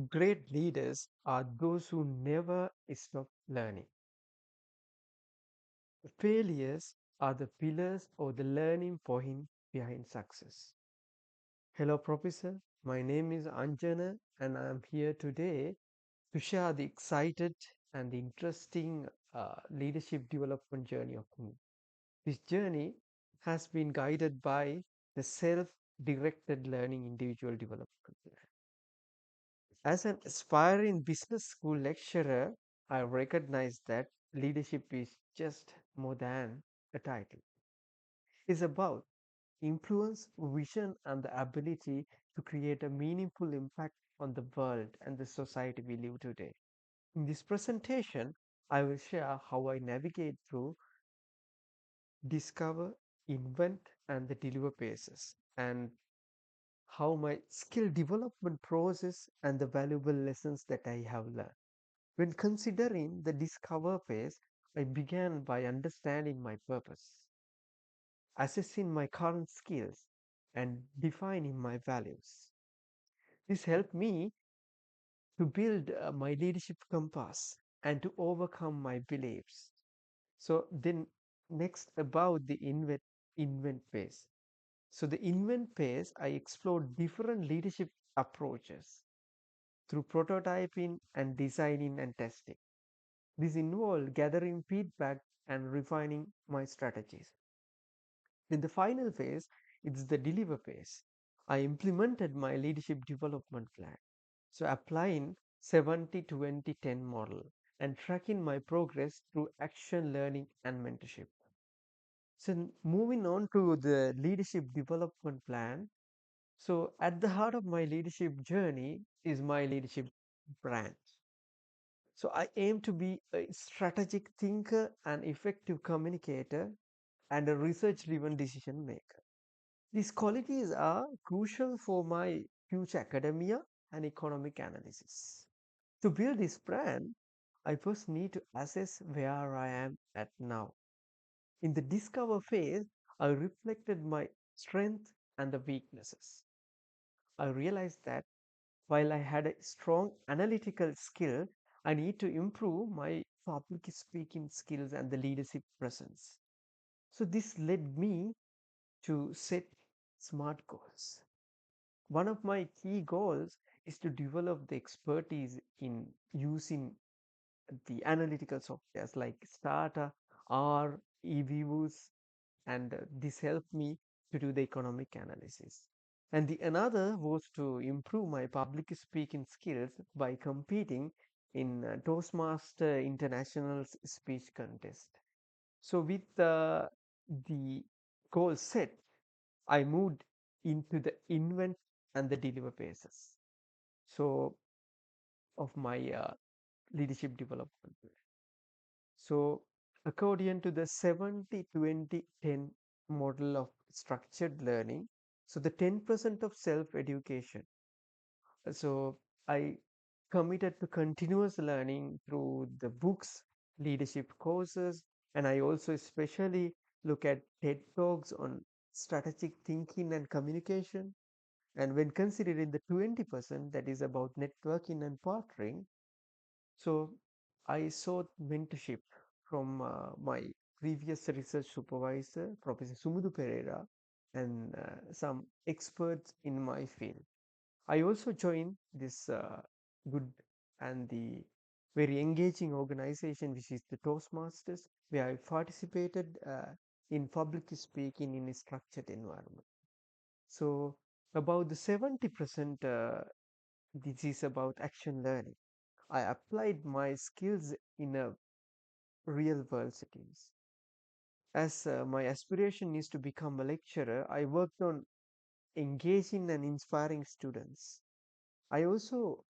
Great leaders are those who never stop learning. Failures are the pillars of the learning point behind success. Hello, Professor. My name is Anjana, and I am here today to share the excited and interesting leadership development journey of me. This journey has been guided by the self directed learning individual development plan. As an aspiring business school lecturer, I recognize that leadership is just more than a title. It's about influence, vision, and the ability to create a meaningful impact on the world and the society we live today. In this presentation, I will share how I navigate through discover, invent, and the deliver phases, and how my skill development process and the valuable lessons that I have learned. When considering the discover phase, I began by understanding my purpose, assessing my current skills, and defining my values. This helped me to build my leadership compass and to overcome my beliefs. So then next about the invent phase. So the invent phase, I explored different leadership approaches through prototyping and designing and testing. This involved gathering feedback and refining my strategies. In the final phase, it's the deliver phase. I implemented my leadership development plan. So applying 70-20-10 model and tracking my progress through action learning and mentorship. So moving on to the leadership development plan. So at the heart of my leadership journey is my leadership brand. So I aim to be a strategic thinker, an effective communicator, and a research-driven decision maker. These qualities are crucial for my future academia and economic analysis. To build this brand, I first need to assess where I am at now. In the discover phase, I reflected my strengths and the weaknesses. I realized that while I had a strong analytical skill, I need to improve my public speaking skills and the leadership presence. So this led me to set SMART goals. One of my key goals is to develop the expertise in using the analytical softwares like Stata, R, eViews, and this helped me to do the economic analysis. And the another was to improve my public speaking skills by competing in Toastmaster International Speech Contest. So with the goal set, I moved into the invent and the deliver phases. So of my leadership development. So according to the 70-20-10 model of structured learning, so the 10% of self-education. So I committed to continuous learning through the books, leadership courses, and I also especially look at TED Talks on strategic thinking and communication. And when considering the 20% that is about networking and partnering, so I sought mentorship from my previous research supervisor, Professor Sumudu Pereira, and some experts in my field. I also joined this good and the very engaging organization, which is the Toastmasters, where I participated in public speaking in a structured environment. So about the 70%, this is about action learning. I applied my skills in a real world settings. As my aspiration is to become a lecturer, I worked on engaging and inspiring students. I also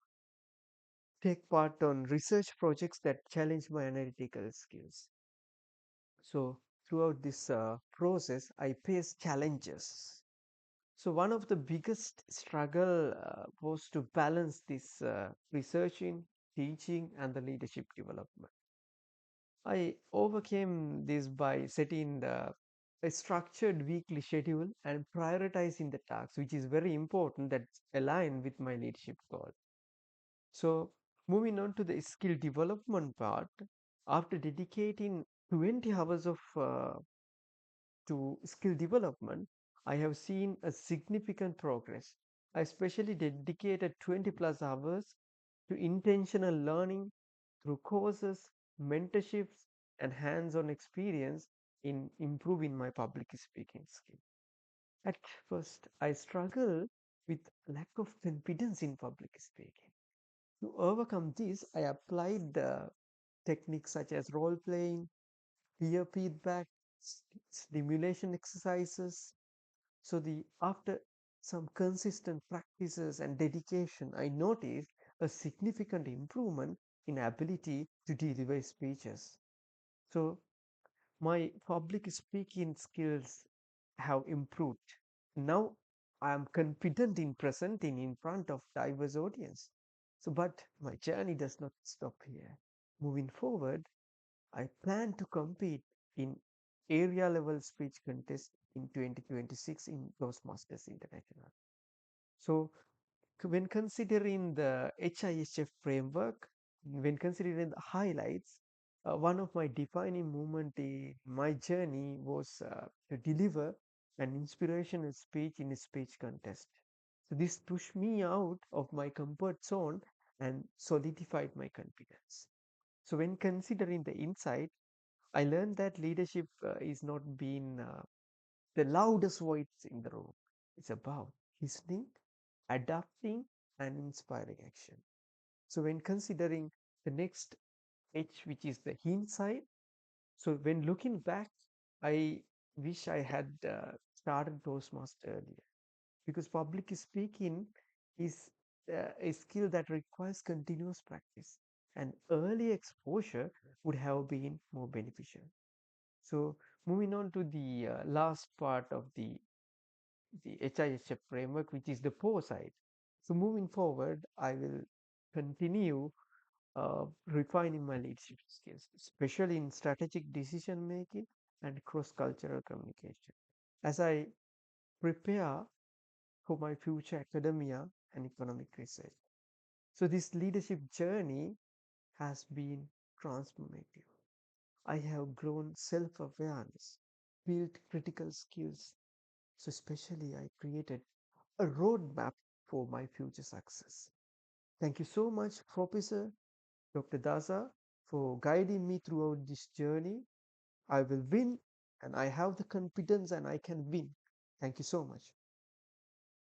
take part on research projects that challenge my analytical skills. So throughout this process, I face challenges. So one of the biggest struggle was to balance this researching, teaching, and the leadership development. I overcame this by setting a structured weekly schedule and prioritizing the tasks, which is very important, that's aligned with my leadership goal. So, moving on to the skill development part, after dedicating 20 hours of to skill development, I have seen a significant progress. I especially dedicated 20 plus hours to intentional learning through courses, mentorships, and hands on experience in improving my public speaking skill. At first, I struggled with lack of confidence in public speaking. To overcome this, I applied techniques such as role playing, peer feedback, stimulation exercises. So the after some consistent practices and dedication, I noticed a significant improvement in ability to deliver speeches. So my public speaking skills have improved. Now I am confident in presenting in front of diverse audience. So but my journey does not stop here. Moving forward, I plan to compete in area level speech contest in 2026 in Toastmasters International. So when considering the HISF framework, when considering the highlights, one of my defining moment in my journey was to deliver an inspirational speech in a speech contest. So this pushed me out of my comfort zone and solidified my confidence. So when considering the insight, I learned that leadership is not being the loudest voice in the room. It's about listening, adapting, and inspiring action. So when considering the next H, which is the hindsight, so when looking back, I wish I had started Toastmaster earlier because public speaking is a skill that requires continuous practice, and early exposure would have been more beneficial. So moving on to the last part of the HISF framework, which is the PO side. So moving forward, I will continue refining my leadership skills, especially in strategic decision making and cross-cultural communication. As I prepare for my future academia and economic research. So this leadership journey has been transformative. I have grown self-awareness, built critical skills. So especially I created a roadmap for my future success. Thank you so much, Professor Dr. Dasa, for guiding me throughout this journey. I will win and I have the confidence and I can win. Thank you so much.